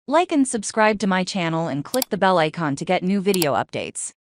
Like and subscribe to my channel and click the bell icon to get new video updates.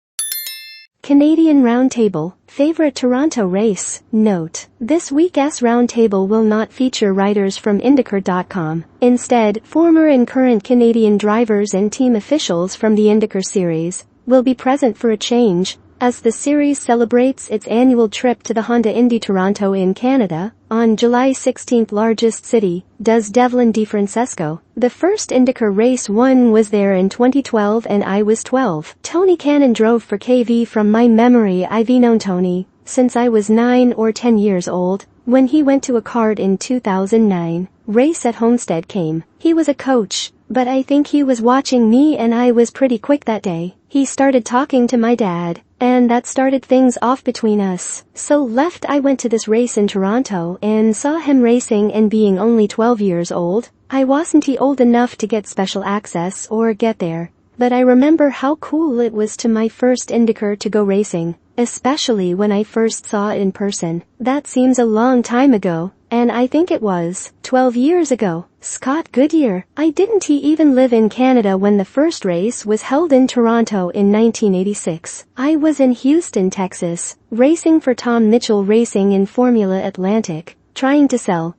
Canadian Roundtable, favorite Toronto race. Note: this week's Roundtable will not feature riders from INDYCAR.com. Instead, former and current Canadian drivers and team officials from the INDYCAR series will be present for a change, as the series celebrates its annual trip to the Honda Indy Toronto in Canada, on July 16th. Largest city, does Devlin DeFrancesco. The first INDYCAR race won was there in 2012 and I was 12. Tony Kanaan drove for KV. From my memory, I've known Tony since I was 9 or 10 years old. When he went to a kart in 2009 race at Homestead came. He was a coach, but I think he was watching me and I was pretty quick that day. He started talking to my dad, and that started things off between us. So I went to this race in Toronto and saw him racing, and being only 12 years old, I wasn't old enough to get special access or get there. But I remember how cool it was to my first INDYCAR to go racing, especially when I first saw it in person. That seems a long time ago, and I think it was 12 years ago. Scott Goodyear. I didn't even live in Canada when the first race was held in Toronto in 1986. I was in Houston, Texas, racing for Tom Mitchell Racing in Formula Atlantic, trying to sell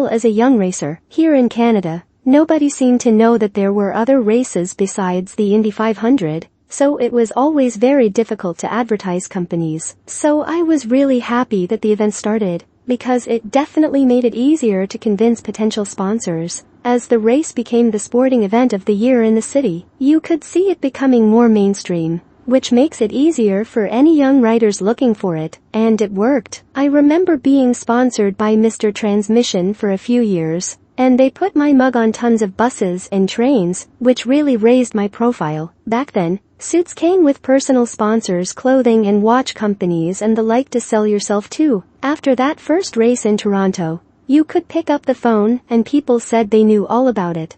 as a young racer. Here in Canada, nobody seemed to know that there were other races besides the Indy 500, so it was always very difficult to advertise companies. So I was really happy that the event started, because it definitely made it easier to convince potential sponsors. As the race became the sporting event of the year in the city, you could see it becoming more mainstream, which makes it easier for any young riders looking for it, and it worked. I remember being sponsored by Mr. Transmission for a few years, and they put my mug on tons of buses and trains, which really raised my profile. Back then, suits came with personal sponsors, clothing and watch companies and the like to sell yourself to. After that first race in Toronto, you could pick up the phone and people said they knew all about it.